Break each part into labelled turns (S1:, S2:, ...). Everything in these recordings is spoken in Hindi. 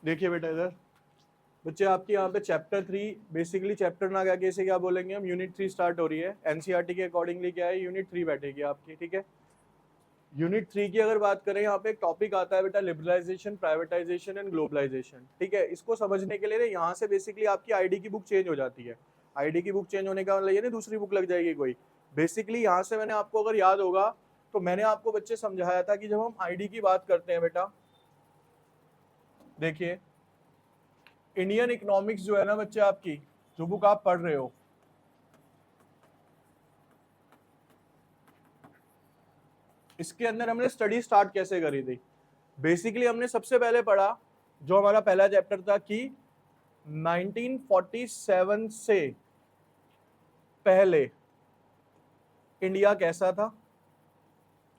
S1: देखिए बेटा इधर बच्चे आपके यहाँ पे चैप्टर 3 बेसिकली चैप्टर ना क्या कैसे क्या बोलेंगे हम, यूनिट 3 स्टार्ट हो रही है। एनसीईआरटी के अकॉर्डिंगली क्या है, यूनिट 3 बैठेगी आपकी, ठीक है। यूनिट 3 की अगर बात करें, यहाँ पे एक टॉपिक आता है बेटा लिबरलाइजेशन, प्राइवेटाइजेशन एंड ग्लोबलाइजेशन, ठीक है। इसको समझने के लिए यहाँ से बेसिकली आपकी आईडी की बुक चेंज हो जाती है। आईडी की बुक चेंज होने का मतलब ये नहीं दूसरी बुक लग जाएगी कोई। बेसिकली यहाँ से मैंने आपको अगर याद होगा तो मैंने आपको बच्चे समझाया था कि जब हम आईडी की बात करते हैं बेटा, देखिए इंडियन इकोनॉमिक्स जो है ना बच्चे, आपकी जो बुक आप पढ़ रहे हो, इसके अंदर हमने स्टडी स्टार्ट कैसे करी थी। बेसिकली हमने सबसे पहले पढ़ा, जो हमारा पहला चैप्टर था कि 1947 से पहले इंडिया कैसा था।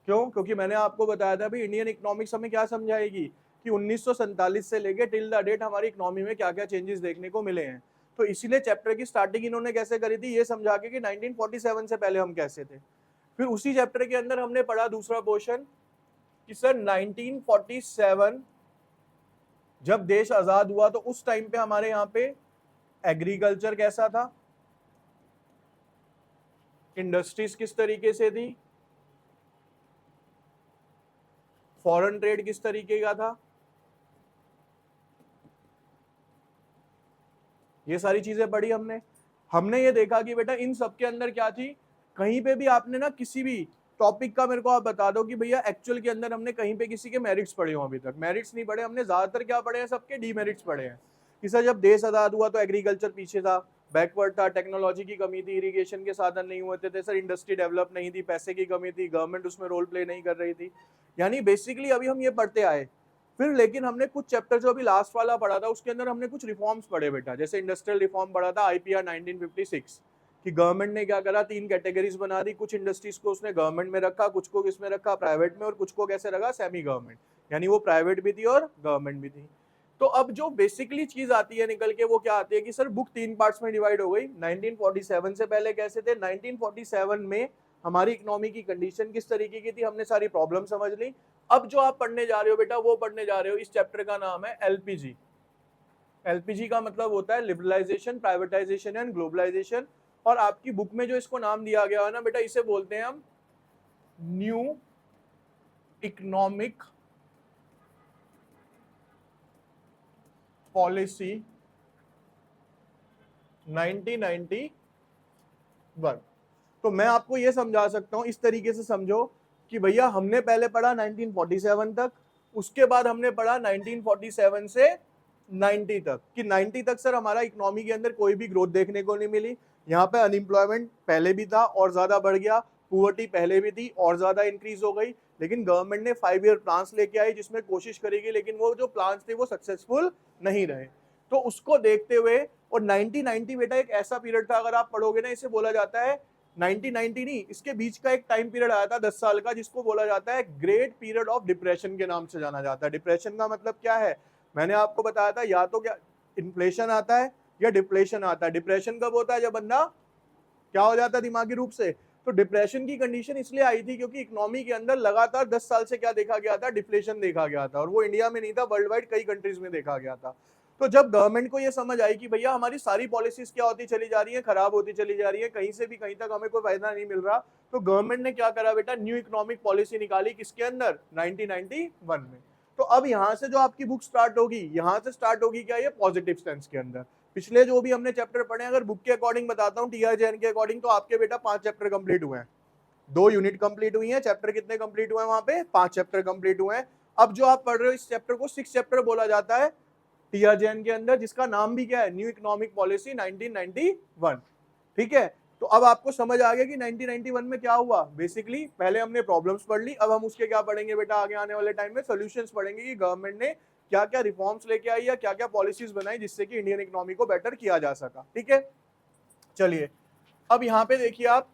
S1: क्यों? क्योंकि मैंने आपको बताया था भाई इंडियन इकोनॉमिक्स हमें क्या समझाएगी कि 1947 से लेके टिल द डेट हमारी इकोनॉमी में क्या क्या चेंजेस देखने को मिले हैं। तो इसीलिए चैप्टर की स्टार्टिंग इन्होंने कैसे करी थी, ये समझा के कि 1947 से पहले हम कैसे थे। फिर उसी चैप्टर के अंदर हमने पढ़ा दूसरा पोर्शन कि सर 1947 जब देश आजाद हुआ तो उस टाइम पे हमारे यहाँ पे एग्रीकल्चर कैसा था, इंडस्ट्रीज किस तरीके से थी, फॉरेन ट्रेड किस तरीके का था, ये सारी चीजें पढ़ी हमने। हमने ये देखा कि बेटा इन सब के अंदर क्या थी, कहीं पे भी आपने ना किसी भी टॉपिक का मेरे को आप बता दो कि भैया एक्चुअल के अंदर हमने कहीं पे किसी के मेरिट्स पढ़े हो, अभी तक मेरिट्स नहीं पढ़े हमने, ज्यादातर क्या पढ़े हैं, सबके डीमेरिट्स पढ़े हैं। कि सर जब देश आजाद हुआ तो एग्रीकल्चर पीछे था, बैकवर्ड था, टेक्नोलॉजी की कमी थी, इरिगेशन के साधन नहीं होते थे सर, इंडस्ट्री डेवलप नहीं थी, पैसे की कमी थी, गवर्नमेंट उसमें रोल प्ले नहीं कर रही थी। यानी बेसिकली अभी हम ये पढ़ते आए। फिर लेकिन हमने कुछ चैप्टर जो अभी लास्ट वाला पढ़ा था उसके अंदर हमने कुछ रिफॉर्म्स पढ़े बेटा, जैसे इंडस्ट्रियल रिफॉर्म पढ़ा था आईपीआर 1956 कि गवर्नमेंट ने क्या करा, 3 कैटेगरीज बना दी, कुछ इंडस्ट्रीज को उसने गवर्नमेंट में रखा, कुछ को किसमें रखा, प्राइवेट में, और कुछ को कैसे रखा, सेमी गवर्नमेंट, यानी वो प्राइवेट भी थी और गवर्नमेंट भी थी। तो अब जो बेसिकली चीज आती है निकल के वो क्या आती है कि सर बुक 3 पार्ट्स में डिवाइड हो गई। 1947 से पहले कैसे थे, 1947 में हमारी इकोनॉमी की कंडीशन किस तरीके की थी, हमने सारी प्रॉब्लम समझ ली। अब जो आप पढ़ने जा रहे हो बेटा, वो पढ़ने जा रहे हो, इस चैप्टर का नाम है एलपीजी। एलपीजी का मतलब होता है लिबरलाइजेशन, प्राइवेटाइजेशन एंड ग्लोबलाइजेशन। और आपकी बुक में जो इसको नाम दिया गया है ना बेटा, इसे बोलते हैं हम न्यू इकोनॉमिक पॉलिसी 1991। तो मैं आपको यह समझा सकता हूं, इस तरीके से समझो कि भैया हमने पहले पढ़ा 1947 तक, उसके बाद हमने पढ़ा 1947 से 90 तक, कि 90 तक सर हमारा इकोनॉमी के अंदर कोई भी ग्रोथ देखने को नहीं मिली। यहाँ पे अनएम्प्लॉयमेंट पहले भी था और ज्यादा बढ़ गया, पुअर्टी पहले भी थी और ज्यादा इंक्रीज हो गई, लेकिन गवर्नमेंट ने 5 ईयर प्लान्स लेके आई जिसमें कोशिश करेगी, लेकिन वो जो प्लान्स थे वो सक्सेसफुल नहीं रहे। तो उसको देखते हुए, और 1990 बेटा एक ऐसा पीरियड था, अगर आप पढ़ोगे ना, इसे बोला जाता है 1990 नहीं, इसके बीच का एक टाइम पीरियड आया था 10 साल का, जिसको बोला जाता है ग्रेट पीरियड ऑफ डिप्रेशन के नाम से जाना जाता है। डिप्रेशन का मतलब क्या है, मैंने आपको बताया था, या तो क्या इन्फ्लेशन आता है या डिप्रेशन आता है। डिप्रेशन कब होता है, जब बंदा क्या हो जाता है दिमागी रूप से। तो डिप्रेशन की कंडीशन इसलिए आई थी क्योंकि इकोनॉमी के अंदर लगातार 10 साल से क्या देखा गया था, डिफ्लेशन देखा गया था, और वो इंडिया में नहीं था, वर्ल्ड वाइड कई कंट्रीज में देखा गया था। तो जब गवर्नमेंट को ये समझ आई कि भैया हमारी सारी पॉलिसीज क्या होती चली जा रही है, खराब होती चली जा रही है, कहीं से भी कहीं तक हमें कोई फायदा नहीं मिल रहा, तो गवर्नमेंट ने क्या करा बेटा, न्यू इकोनॉमिक पॉलिसी निकाली, किसके अंदर, 1991 में। तो अब यहां से जो आपकी बुक स्टार्ट होगी, यहां से स्टार्ट होगी क्या, ये पॉजिटिव सेंस के अंदर। पिछले जो भी हमने चैप्टर पढ़े, अगर बुक के अकॉर्डिंग बताता हूँ, टीआर जैन के अकॉर्डिंग, तो आपके बेटा 5 चैप्टर कंप्लीट हुए हैं, 2 यूनिट कंप्लीट हुई हैं, चैप्टर कितने कंप्लीट हुए हैं वहां पे, 5 चैप्टर कंप्लीट हुए हैं। अब जो आप पढ़ रहे हो इस चैप्टर को 6 चैप्टर बोला जाता है टीआर जैन के अंदर, जिसका नाम भी क्या है, न्यू इकोनॉमिक पॉलिसी 1991। ठीक है, तो अब आपको समझ आ गया कि 1991 में क्या हुआ। बेसिकली पहले हमने प्रॉब्लम्स पढ़ ली, अब हम उसके क्या पढ़ेंगे बेटा, आगे आने वाले टाइम में सॉल्यूशंस पढ़ेंगे कि गवर्नमेंट ने क्या क्या रिफॉर्म्स लेके आई या क्या क्या पॉलिसीज बनाई जिससे कि इंडियन इकोनॉमी को बेटर किया जा सका। ठीक है, चलिए अब यहां पे देखिए आप,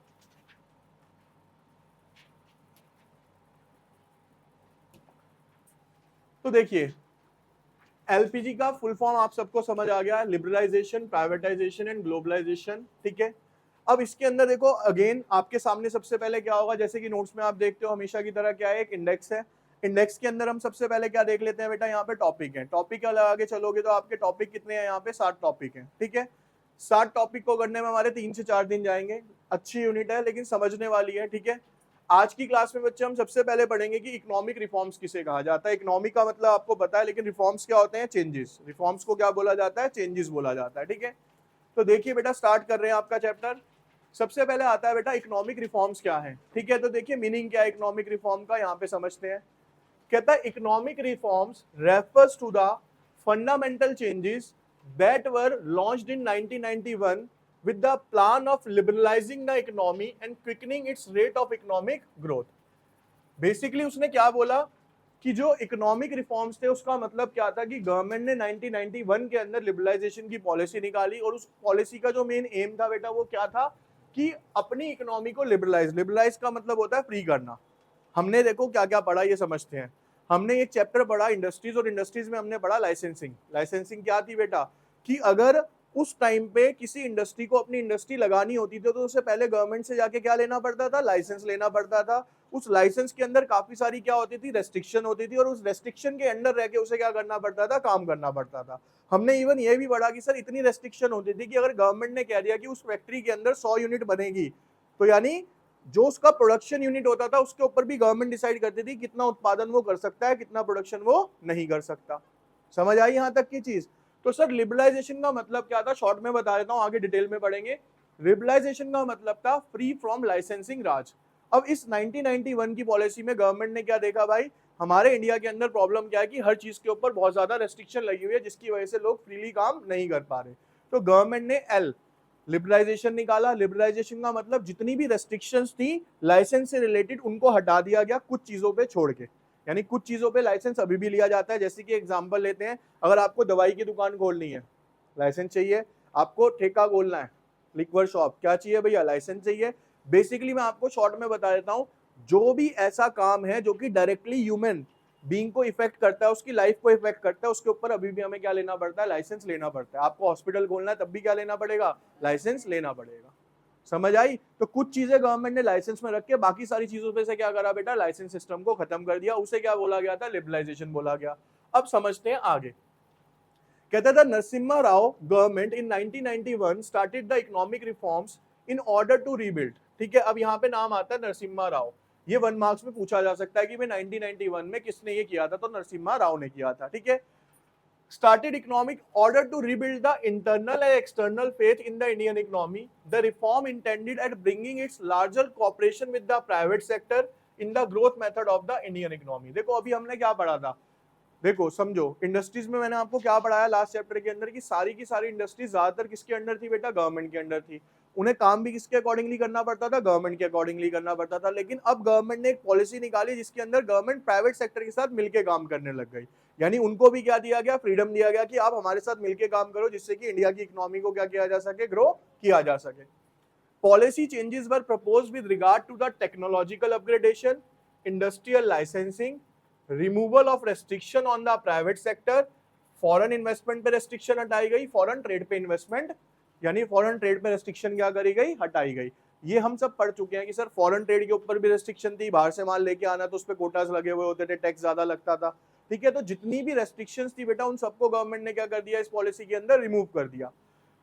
S1: तो देखिए एलपीजी का फुल फॉर्म आप सबको समझ आ गया, लिबरलाइजेशन, प्राइवेटाइजेशन एंड ग्लोबलाइजेशन। ठीक है, अब इसके अंदर देखो अगेन आपके सामने सबसे पहले क्या होगा, जैसे कि नोट्स में आप देखते हो हमेशा की तरह क्या है, एक इंडेक्स है। इंडेक्स के अंदर हम सबसे पहले क्या देख लेते हैं बेटा, यहाँ पे टॉपिक है, टॉपिक आगे चलोगे तो आपके टॉपिक कितने हैं, यहाँ पे 7 टॉपिक हैं, ठीक है। 7 टॉपिक को करने में हमारे 3 से 4 दिन जाएंगे। अच्छी यूनिट है लेकिन समझने वाली है, ठीक है। आज की क्लास में बच्चे हम सबसे पहले पढ़ेंगे कि इकोनॉमिक रिफॉर्म्स किसे कहा जाता है। इकोनॉमिक का मतलब आपको पता है, लेकिन रिफॉर्म्स क्या होते हैं, चेंजेस। रिफॉर्म्स को क्या बोला जाता है, चेंजेस बोला जाता है, ठीक है। तो देखिए बेटा, स्टार्ट कर रहे हैं आपका चैप्टर। सबसे पहले आता है बेटा इकोनॉमिक रिफॉर्म्स क्या है, ठीक है। तो देखिए मीनिंग क्या है इकोनॉमिक रिफॉर्म का, यहाँ पे समझते हैं। कहता है economic reforms refers to the fundamental changes that were launched in 1991 with the plan of liberalizing the economy and quickening its rate of economic growth। Basically उसने क्या बोला कि जो इकोनॉमिक रिफॉर्म्स थे उसका मतलब क्या था कि गवर्नमेंट ने 1991 के अंदर लिबरलाइजेशन की पॉलिसी निकाली, और उस पॉलिसी का जो मेन एम था बेटा वो क्या था कि अपनी इकोनॉमी को लिबरलाइज का मतलब होता है फ्री करना। हमने देखो क्या क्या पढ़ा ये समझते हैं। हमने एक चैप्टर पढ़ा इंडस्ट्रीज, और इंडस्ट्रीज में हमने पढ़ा लाइसेंसिंग। लाइसेंसिंग क्या थी बेटा कि अगर उस टाइम पे किसी इंडस्ट्री को अपनी इंडस्ट्री लगानी होती थी तो उससे पहले गवर्नमेंट से जाके क्या लेना पड़ता था, लाइसेंस लेना पड़ता था। उस लाइसेंस के अंदर काफी सारी क्या होती थी, रेस्ट्रिक्शन होती थी, और उस रेस्ट्रिक्शन के अंडर रह के उसे क्या करना पड़ता था, काम करना पड़ता था। हमने इवन ये भी पढ़ा कि सर इतनी रेस्ट्रिक्शन होती थी कि अगर गवर्नमेंट ने कह दिया कि उस फैक्ट्री के अंदर 100 यूनिट बनेगी, तो यानी जो उसका प्रोडक्शन यूनिट होता था उसके ऊपर भी गवर्नमेंट डिसाइड करती थी कितना उत्पादन वो कर सकता है, कितना प्रोडक्शन वो नहीं कर सकता। समझ आई यहां तक की चीज। तो सर लिबरलाइजेशन का मतलब क्या था, शॉर्ट में बता देता हूं, आगे डिटेल में पढ़ेंगे। लिबरलाइजेशन का मतलब था फ्री फ्रॉम लाइसेंसिंग राज। अब इस 1991 की पॉलिसी में गवर्नमेंट ने क्या देखा भाई, हमारे इंडिया के अंदर प्रॉब्लम क्या है कि हर चीज के ऊपर बहुत ज्यादा रेस्ट्रिक्शन लगी हुई है, जिसकी वजह से लोग फ्रीली काम नहीं कर पा रहे। तो गवर्नमेंट ने लिबरलाइजेशन निकाला। लिबरलाइजेशन का मतलब जितनी भी रेस्ट्रिक्शंस थी लाइसेंस से रिलेटेड उनको हटा दिया गया, कुछ चीजों पे छोड़ के। यानी कुछ चीजों पे लाइसेंस अभी भी लिया जाता है। जैसे कि एग्जांपल लेते हैं, अगर आपको दवाई की दुकान खोलनी है लाइसेंस चाहिए, आपको ठेका खोलना है लिक्वर शॉप, क्या चाहिए भैया, लाइसेंस चाहिए। बेसिकली मैं आपको शॉर्ट में बता देता हूं, जो भी ऐसा काम है जो कि डायरेक्टली ह्यूमन बीइंग को इफेक्ट करता है, उसकी लाइफ को इफेक्ट करता है, उसके ऊपर अभी भी हमें क्या लेना पड़ता है, लाइसेंस लेना पड़ता है। आपको हॉस्पिटल खोलना है तब भी क्या लेना पड़ेगा, लाइसेंस लेना पड़ेगा। समझ आई। तो कुछ चीजें गवर्नमेंट ने लाइसेंस में रख के बाकी सारी चीजों पे से क्या करा बेटा, लाइसेंस सिस्टम को खत्म कर दिया। उसे क्या बोला गया था, लिबरलाइजेशन बोला गया। अब समझते हैं आगे। कहता था Narasimha Rao government in 1991 started the economic reforms in order to rebuild. ठीक है, अब यहाँ पे नाम आता है नरसिम्हा राव। ये 1 मार्क्स में पूछा जा सकता है कि 1991 में किसने ये किया था, तो नरसिम्हा राव ने किया था। ठीक है, started economic order to rebuild the internal and external faith in the Indian economy. The reform intended at bringing its larger cooperation with the private sector in the growth method of the Indian economy. देखो अभी हमने क्या पढ़ा था, देखो समझो, इंडस्ट्रीज में मैंने आपको क्या पढ़ाया लास्ट चैप्टर के अंदर कि सारी की सारी इंडस्ट्रीज ज्यादातर किसके अंडर थी बेटा, गवर्नमेंट के अंडर थी। उन्हें काम भी किसके अकॉर्डिंगली करना पड़ता था, गवर्नमेंट के अकॉर्डिंगली करना पड़ता था। लेकिन अब गवर्नमेंट ने एक पॉलिसी निकाली जिसके अंदर गवर्नमेंट प्राइवेट सेक्टर के साथ मिलकर काम करने लग गई। यानी उनको भी क्या दिया गया, फ्रीडम दिया गया कि आप हमारे साथ मिलकर काम करो, जिससे कि इंडिया की इकोनॉमी को क्या किया जा सके, ग्रो किया जा सके। Policy changes were proposed with regard to the technological upgradation, industrial licensing, removal of restriction on the private sector, foreign investment पे रेस्ट्रिक्शन हटाई गई, फॉरेन ट्रेड पे इन्वेस्टमेंट यानी फॉरेन ट्रेड पे रेस्ट्रिक्शन क्या करी गई, हटाई गई। ये हम सब पढ़ चुके हैं कि सर फॉरेन ट्रेड के ऊपर भी रेस्ट्रिक्शन थी, बाहर से माल लेके आना तो उस पर कोटास लगे हुए होते थे, टैक्स ज्यादा लगता था। ठीक है, तो जितनी भी रेस्ट्रिक्शंस थी बेटा उन सबको गवर्नमेंट ने क्या कर दिया, इस पॉलिसी के अंदर रिमूव कर दिया।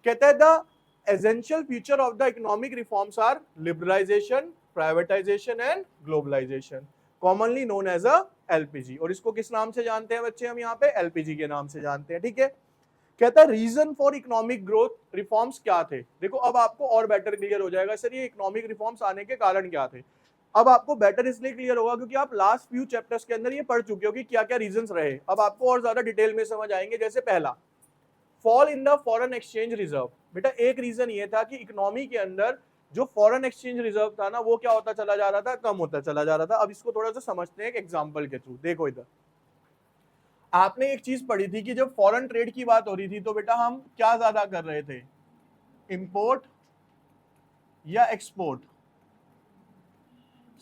S1: कहता है the essential feature of the economic reforms are liberalisation, privatisation and globalisation, commonly known as a LPG. और इसको किस नाम से जानते हैं बच्चे, हम यहाँ पे एलपीजी के नाम से जानते हैं। ठीक है, कहता है reason for economic growth reforms क्या थे। देखो अब आपको और बेटर क्लियर हो जाएगा सर ये इकोनॉमिक रिफॉर्म्स आने के कारण क्या थे। अब आपको बेटर इसलिए क्लियर होगा क्योंकि आप लास्ट फ्यू चैप्टर्स के अंदर ये पढ़ चुके हो कि क्या क्या रीजंस रहे। अब आपको और ज्यादा डिटेल में समझ आएंगे। जैसे पहला, fall in the foreign exchange reserve. बेटा एक रीजन ये था कि इकोनॉमी के अंदर जो फॉरेन एक्सचेंज रिजर्व था ना वो क्या होता चला जा रहा था, कम होता चला जा रहा था। अब इसको थोड़ा सा समझते हैं एक एग्जांपल के थ्रू। देखो इधर आपने एक चीज पढ़ी थी कि जब फॉरेन ट्रेड की बात हो रही थी तो बेटा हम क्या ज्यादा कर रहे थे, इंपोर्ट या एक्सपोर्ट।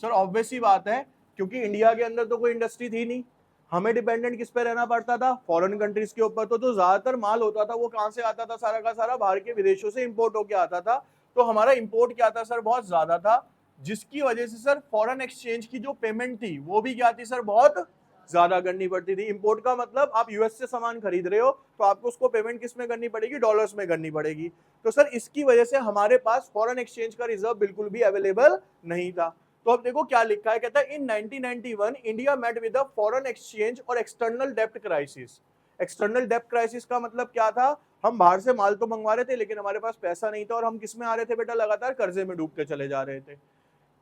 S1: सर ऑब्वियस ही बात है क्योंकि इंडिया के अंदर तो कोई इंडस्ट्री थी नहीं, हमें डिपेंडेंट किस पे रहना पड़ता था, फॉरेन कंट्रीज के ऊपर। तो जो ज्यादातर माल होता था वो कहां से आता था, सारा का सारा बाहर के विदेशों से इंपोर्ट होके आता था। तो हमारा इंपोर्ट क्या था सर, बहुत ज्यादा था, जिसकी वजह से सर फॉरेन एक्सचेंज की जो पेमेंट थी वो भी क्या थी सर, बहुत ज्यादा करनी पड़ती थी। इंपोर्ट का मतलब आप यूएस से सामान खरीद रहे हो तो आपको उसको पेमेंट किस में करनी पड़ेगी, डॉलर्स में करनी पड़ेगी। तो सर इसकी वजह से हमारे पास फॉरेन एक्सचेंज का रिजर्व बिल्कुल भी अवेलेबल नहीं था। तो अब देखो क्या लिखा है, कहता है in 1991 India met with the foreign exchange और एक्सटर्नल डेप्ट क्राइसिस। एक्सटर्नल डेप्ट क्राइसिस का मतलब क्या था, हम बाहर से माल तो मंगवा रहे थे लेकिन हमारे पास पैसा नहीं था और हम किस में आ रहे थे बेटा, लगातार कर्जे में डूबते चले जा रहे थे।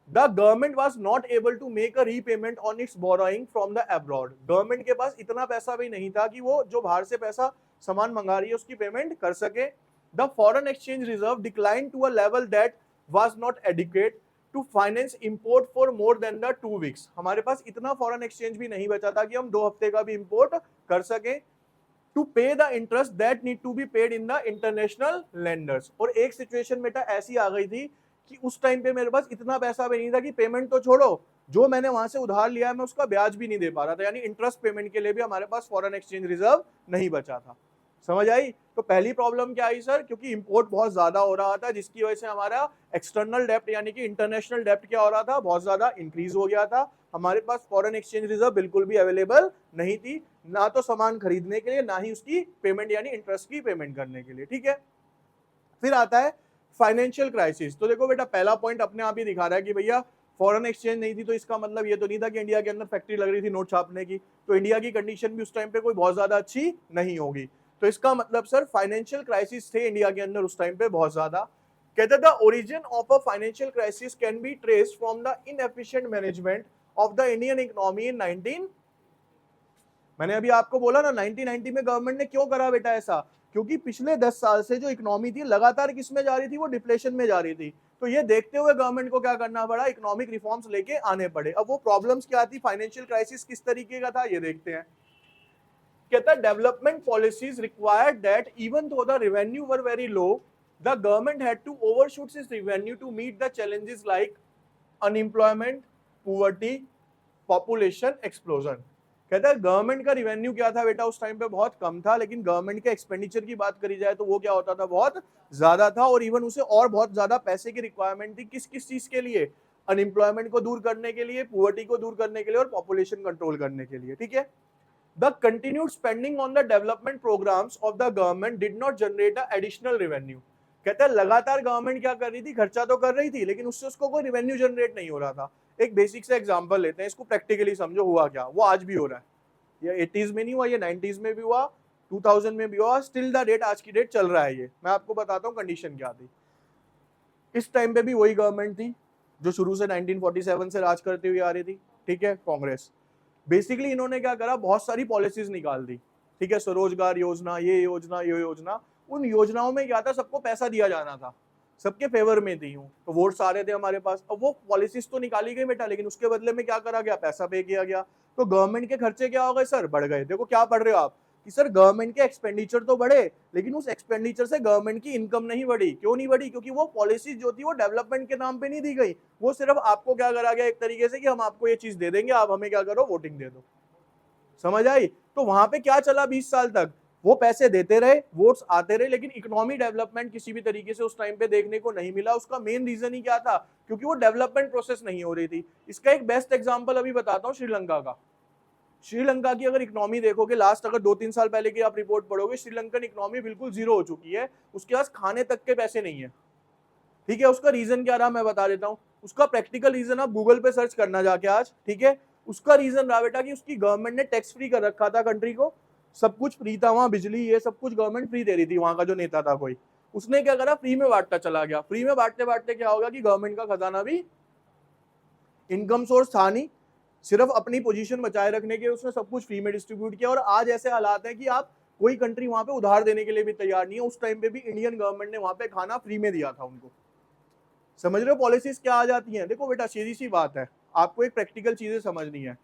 S1: The government was not able to make a repayment on its borrowing from the abroad. Government के पास इतना पैसा भी नहीं था कि वो जो बाहर से पैसा सामान मंगा रही है उसकी पेमेंट कर सके। The foreign exchange reserve declined to a level that was not adequate to finance import for more than the 2 weeks. हमारे पास इतना फॉरेन एक्सचेंज भी नहीं बचा था कि हम 2 हफ्ते का भी इंपोर्ट कर सके। To pay the interest that need to be paid in the international lenders. और एक सिचुएशन बेटा ऐसी आ गई थी कि उस टाइम पे मेरे पास इतना पैसा भी नहीं था कि पेमेंट तो छोड़ो, जो मैंने वहां से उधार लिया है मैं उसका ब्याज भी नहीं दे पा रहा था, यानी इंटरेस्ट पेमेंट के लिए भी हमारे पास फॉरेन एक्सचेंज रिजर्व नहीं बचा था। समझ आई? तो पहली प्रॉब्लम क्या आई सर, क्योंकि इंपोर्ट बहुत ज्यादा हो रहा था जिसकी वजह से हमारा एक्सटर्नल डेप्ट यानी कि इंटरनेशनल डेप्ट क्या हो रहा था, बहुत ज्यादा इंक्रीज हो गया था। हमारे पास फॉरेन एक्सचेंज रिजर्व बिल्कुल भी अवेलेबल नहीं थी, ना तो सामान खरीदने के लिए ना ही उसकी पेमेंट यानी इंटरेस्ट की पेमेंट करने के लिए। ठीक है, फिर आता है फाइनेंशियल क्राइसिस। तो देखो बेटा पहला पॉइंट अपने आप ही दिखा रहा है कि भैया फॉरेन एक्सचेंज नहीं थी तो इसका मतलब ये तो नहीं था कि इंडिया के अंदर फैक्ट्री लग रही थी नोट छापने की, तो इंडिया की कंडीशन भी उस टाइम पे कोई बहुत ज्यादा अच्छी नहीं होगी। तो इसका मतलब सर फाइनेंशियल क्राइसिस थे इंडिया के अंदर उस टाइम पे बहुत ज्यादा। कहते the origin of a financial crisis can be traced from the inefficient management of the Indian economy in 19, मैंने अभी आपको बोला ना 1990 में गवर्नमेंट ने क्यों करा बेटा ऐसा, क्योंकि पिछले 10 साल से जो इकोनॉमी थी लगातार किस में जा रही थी, वो डिप्लेशन में जा रही थी। तो ये देखते हुए गवर्नमेंट को क्या करना पड़ा, इकोनॉमिक रिफॉर्म्स लेके आने पड़े। अब वो प्रॉब्लम्स क्या थी, फाइनेंशियल क्राइसिस किस तरीके का था ये देखते हैं। कहता है development policies required that even though the revenue were very low the government had to overshoot its revenue to meet the challenges like unemployment, poverty, population explosion. कहता है गवर्नमेंट का रिवेन्यू क्या था बेटा उस टाइम पे बहुत कम था, लेकिन गवर्नमेंट के एक्सपेंडिचर की बात करी जाए तो वो क्या होता था, बहुत ज्यादा था। और इवन उसे और बहुत ज्यादा पैसे की रिक्वायरमेंट थी, किस किस चीज के लिए, अनएम्प्लॉयमेंट को दूर करने के लिए, पुअर्टी को दूर करने के लिए और पॉपुलेशन कंट्रोल करने के लिए। ठीक है, the continued spending on the development programmes of the government did not generate additional revenue. कहता है लगातार गवर्नमेंट क्या कर रही थी, खर्चा तो कर रही थी लेकिन उससे उसको कोई रेवेन्यू जनरेट नहीं हो रहा था। एक बेसिक से एग्जांपल लेते हैं, इसको प्रैक्टिकली समझो हुआ क्या, वो आज भी हो रहा है, ये 80s में नहीं हुआ, ये 90s में भी हुआ, 2000 में भी हुआ, स्टिल द डेट आज की डेट चल रहा है। ये मैं आपको बताता हूँ कंडीशन क्या थी। इस टाइम पे भी वही गवर्नमेंट थी जो शुरू से 1947 से राज करती हुई आ रही थी। ठीक है, कांग्रेस। बेसिकली इन्होंने क्या करा, बहुत सारी पॉलिसीज निकाल दी। ठीक है, स्वरोजगार योजना, ये योजना, ये योजना। उन योजनाओं में क्या था, सबको पैसा दिया जाना था, सबके फेवर में थी, तो वोट्स आ रहे थे हमारे पास। अब वो पॉलिसीज तो निकाली गई बेटा, लेकिन उसके बदले में क्या करा गया, पैसा पे किया गया। तो गवर्नमेंट के खर्चे क्या हो गए सर, बढ़ गए। देखो क्या पढ़ रहे हो आप कि सर गवर्नमेंट के एक्सपेंडिचर तो बढ़े लेकिन उस एक्सपेंडिचर से गवर्नमेंट की इनकम नहीं बढ़ी। क्यों नहीं बढ़ी, क्योंकि वो पॉलिसीज जो थी वो डेवलपमेंट के नाम पे नहीं दी गई, वो सिर्फ आपको क्या करा गया एक तरीके से कि हम आपको ये चीज दे देंगे, आप हमें क्या करो, वोटिंग दे दो। समझ आई? तो वहां पे क्या चला 20 साल तक, वो पैसे देते रहे, वोट्स आते रहे, लेकिन इकोनॉमी डेवलपमेंट किसी भी तरीके से उस टाइम पे देखने को नहीं मिला। उसका मेन रीजन ही क्या था, क्योंकि वो डेवलपमेंट प्रोसेस नहीं हो रही थी। इसका एक बेस्ट एग्जांपल अभी बताता हूँ, श्रीलंका का। श्रीलंका की अगर इकोनॉमी देखोगे, लास्ट अगर 2-3 साल पहले की आप रिपोर्ट पढ़ोगे, श्रीलंकन इकोनॉमी बिल्कुल जीरो हो चुकी है, उसके पास खाने तक के पैसे नहीं है। ठीक है, उसका रीजन क्या रहा मैं बता देता हूँ। उसका प्रैक्टिकल रीजन आप गूगल पे सर्च करना जाके आज। ठीक है, उसका रीजन रहा बेटा कि उसकी गवर्नमेंट ने टैक्स फ्री कर रखा था कंट्री को, सब कुछ फ्री था वहां, बिजली ये सब कुछ गवर्नमेंट फ्री दे रही थी। वहां का जो नेता था कोई, उसने क्या करा, फ्री में बांटता चला गया। फ्री में बांटते बांटते क्या होगा कि गवर्नमेंट का खजाना भी, इनकम सोर्स था नहीं, सिर्फ अपनी पोजीशन बचाए रखने के उसने सब कुछ फ्री में डिस्ट्रीब्यूट किया। और आज ऐसे हालात हैं कि आप कोई कंट्री वहां पे उधार देने के लिए भी तैयार नहीं है। उस टाइम पे भी इंडियन गवर्नमेंट ने वहां पे खाना फ्री में दिया था उनको। समझ रहे हो पॉलिसीज क्या आ जाती हैं? देखो बेटा सीधी सी बात है, आपको एक प्रैक्टिकल चीजें समझनी है।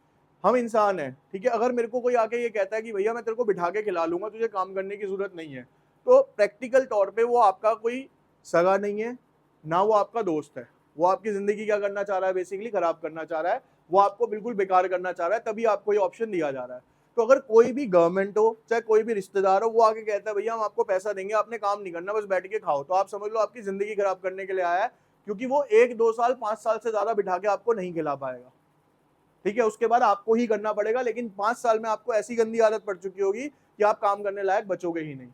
S1: हम इंसान हैं, ठीक है, अगर मेरे को कोई आके ये कहता है कि भैया मैं तेरे को बिठा के खिला लूंगा, तुझे काम करने की जरूरत नहीं है, तो प्रैक्टिकल तौर पे वो आपका कोई सगा नहीं है, ना वो आपका दोस्त है। वो आपकी जिंदगी क्या करना चाह रहा है, बेसिकली खराब करना चाह रहा है, वो आपको बिल्कुल बेकार करना चाह रहा है, तभी आपको ये ऑप्शन दिया जा रहा है। तो अगर कोई भी गवर्नमेंट हो चाहे कोई भी रिश्तेदार हो, वो आके कहता है भैया हम आपको पैसा देंगे, आपने काम नहीं करना, बस बैठ के खाओ, तो आप समझ लो आपकी जिंदगी खराब करने के लिए आया है, क्योंकि वो 1-2 साल 5 साल से ज्यादा बिठा के आपको नहीं खिला पाएगा। ठीक है, उसके बाद आपको ही करना पड़ेगा, लेकिन 5 साल में आपको ऐसी गंदी आदत पड़ चुकी होगी कि आप काम करने लायक बचोगे ही नहीं।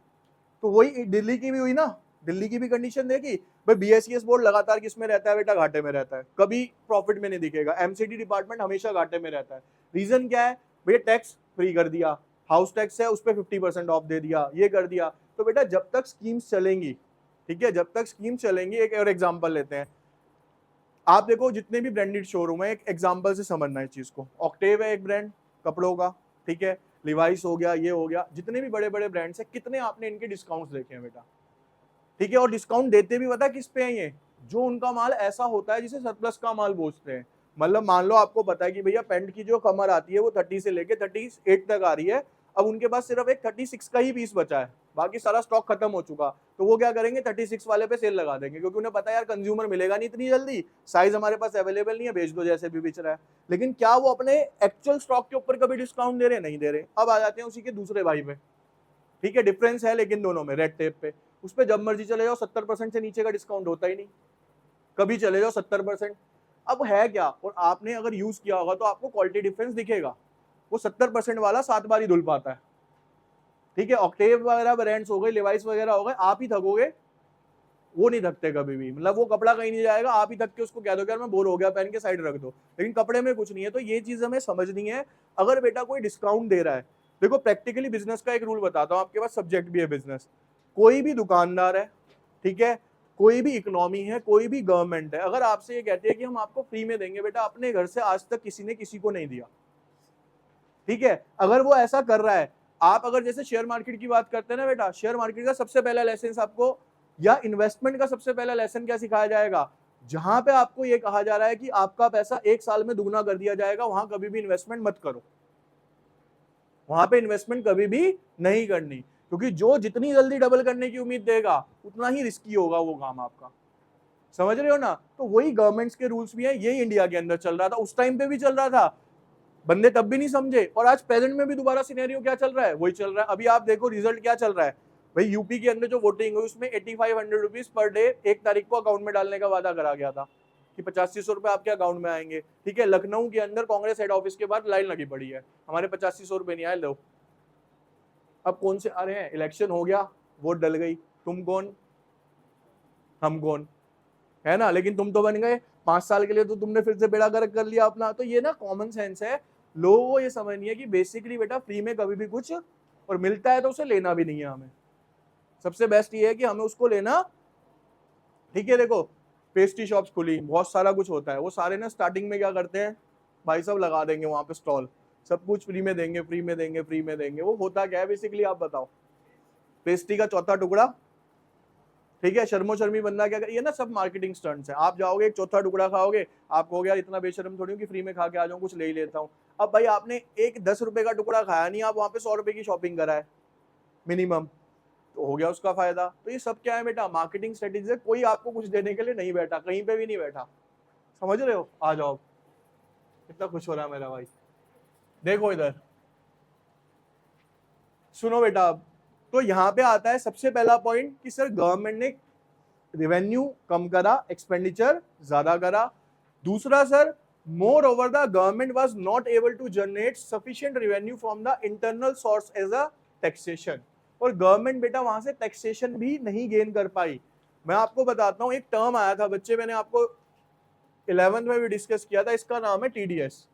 S1: तो वही दिल्ली की भी हुई ना, दिल्ली की भी कंडीशन देखी भाई, बीएसईएस बोर्ड लगातार किस में रहता है बेटा, घाटे में रहता है, कभी प्रॉफिट में नहीं दिखेगा। एमसीडी डिपार्टमेंट हमेशा घाटे में रहता है। रीजन क्या है भैया, टैक्स फ्री कर दिया, हाउस टैक्स है उस पर 50% ऑफ दे दिया, ये कर दिया। तो बेटा जब तक स्कीम्स चलेंगी, ठीक है, जब तक स्कीम चलेंगी, एक और एग्जांपल लेते हैं, आप देखो जितने भी ब्रांडेड शोरूम है, एक एग्जांपल से समझना है चीज को। ऑक्टेव है एक ब्रांड कपड़ों का, ठीक है, लिवाइस हो गया, ये हो गया, जितने भी बड़े बड़े ब्रांड्स हैं, कितने आपने इनके डिस्काउंट्स देखे हैं बेटा, ठीक है, और डिस्काउंट देते भी पता किस पे है ये, जो उनका माल ऐसा होता है जिसे सरप्लस का माल बेचते हैं। मतलब मान लो आपको पता है कि भैया पैंट की जो कमर आती है वो 30 से लेके 38 तक आ रही है, अब उनके पास सिर्फ एक 36 का ही पीस बचा है, बाकी सारा स्टॉक खत्म हो चुका। तो वो क्या करेंगे, 36 वाले पे सेल लगा देंगे, क्योंकि उन्हें पता है यार कंज्यूमर मिलेगा नहीं इतनी जल्दी, साइज हमारे पास अवेलेबल नहीं है, बेच दो जैसे भी बिच रहा है। लेकिन क्या वो अपने एक्चुअल स्टॉक के ऊपर कभी डिस्काउंट दे रहे, नहीं दे रहे। अब आ जाते हैं उसी के दूसरे भाई पे, ठीक है, डिफरेंस है लेकिन दोनों में, रेड टेप पे, उस पर जब मर्जी चले जाओ 70% से नीचे का डिस्काउंट होता ही नहीं, कभी चले जाओ 70%। अब है क्या, और आपने अगर यूज किया होगा तो आपको क्वालिटी डिफरेंस दिखेगा। वो 70% वाला 7 बार ही धुल पाता है, ठीक है, ऑक्टेव वगैरह ब्रांड्स हो गए, लिवाइस वगैरह हो गए, आप ही थकोगे, वो नहीं थकते कभी भी। मतलब वो कपड़ा कहीं नहीं जाएगा, आप ही थक के उसको कह दो यार मैं बोर हो गया, पहन के साइड रख दो, लेकिन कपड़े में कुछ नहीं है। तो ये चीज हमें समझनी है। अगर बेटा कोई डिस्काउंट दे रहा है, देखो प्रैक्टिकली बिजनेस का एक रूल बताता हूँ, आपके पास सब्जेक्ट भी है बिजनेस, कोई भी दुकानदार है, ठीक है, कोई भी इकोनॉमी है, कोई भी गवर्नमेंट है, अगर आपसे ये कहती है कि हम आपको फ्री में देंगे, बेटा अपने घर से आज तक किसी ने किसी को नहीं दिया, ठीक है। अगर वो ऐसा कर रहा है, आप अगर जैसे शेयर मार्केट की बात करते हैं ना बेटा, शेयर मार्केट का सबसे पहला लेसन आपको, या इन्वेस्टमेंट का सबसे पहला लेसन क्या सिखाया जाएगा, जहां पे आपको ये कहा जा रहा है कि आपका पैसा 1 साल में दुगना कर दिया जाएगा, वहां कभी भी इन्वेस्टमेंट मत करो, वहां पे इन्वेस्टमेंट कभी भी नहीं करनी, क्योंकि जो जितनी जल्दी डबल करने की उम्मीद देगा उतना ही रिस्की होगा वो काम आपका, समझ रहे हो ना। तो वही गवर्नमेंट्स के रूल्स भी है, यही इंडिया के अंदर चल रहा था, उस टाइम पे भी चल रहा था, बंदे तब भी नहीं समझे, और आज प्रेजेंट में भी दोबारा सिनेरियो क्या चल रहा है, वही चल रहा है। अभी आप देखो रिजल्ट क्या चल रहा है भाई, यूपी के अंदर जो वोटिंग हुई उसमें 8500 रुपीज पर डे 1 तारीख को अकाउंट में डालने का वादा करा गया था कि 8500 रुपए आपके अकाउंट में आएंगे, ठीक है। लखनऊ के अंदर कांग्रेस हेड ऑफिस के बाद लाइन लगी पड़ी है, हमारे 8500 रुपए नहीं आए, लो अब कौन से आ रहे हैं, इलेक्शन हो गया, वोट डल गई, तुम कौन हम कौन, है ना, लेकिन तुम तो बन गए 5 साल के लिए, तो तुमने फिर से बेड़ा गर्क कर लिया अपना। तो ये ना कॉमन सेंस है, लोगों को ये समझनी है कि बेसिकली बेटा फ्री में कभी भी कुछ और मिलता है तो उसे लेना भी नहीं है हमें, सबसे बेस्ट ये है कि हमें उसको लेना, ठीक है। देखो पेस्ट्री शॉप्स खुली, बहुत सारा कुछ होता है, वो सारे ना स्टार्टिंग में क्या करते हैं भाई, सब लगा देंगे वहां पे स्टॉल, सब कुछ फ्री में देंगे, फ्री में देंगे, फ्री में देंगे। वो होता क्या है बेसिकली, आप बताओ, पेस्ट्री का चौथा टुकड़ा, ठीक है, शर्मो शर्मी बंदा क्या कर, ये ना सब मार्केटिंग स्टंट्स है। आप जाओगे एक चौथा टुकड़ा खाओगे, आप कहोगे यार इतना बेशर्म थोड़ी हूँ कि फ्री में खा के आ जाऊँ, कुछ ले ही लेता हूँ। अब भाई आपने एक 10 रुपए का टुकड़ा खाया नहीं, आप वहां पे 100 रुपए की शॉपिंग करा है मिनिमम, तो हो गया उसका फायदा। तो ये सब क्या है बेटा, मार्केटिंग स्ट्रेटेजी है, कोई आपको कुछ देने के लिए नहीं बैठा, कहीं पे भी नहीं बैठा, समझ रहे हो। आ जाओ, कितना खुश हो रहा है मेरा भाई, देखो इधर सुनो बेटा। अब तो यहाँ पे आता है सबसे पहला पॉइंट कि सर गवर्नमेंट ने रेवेन्यू कम करा, एक्सपेंडिचर ज्यादा करा। दूसरा sir, moreover the government was not able to generate sufficient revenue from the internal source as a taxation, और गवर्नमेंट बेटा वहां से टैक्सेशन भी नहीं गेन कर पाई। मैं आपको बताता हूं, एक टर्म आया था बच्चे, मैंने आपको 11th में भी डिस्कस किया था, इसका नाम है टीडीएस,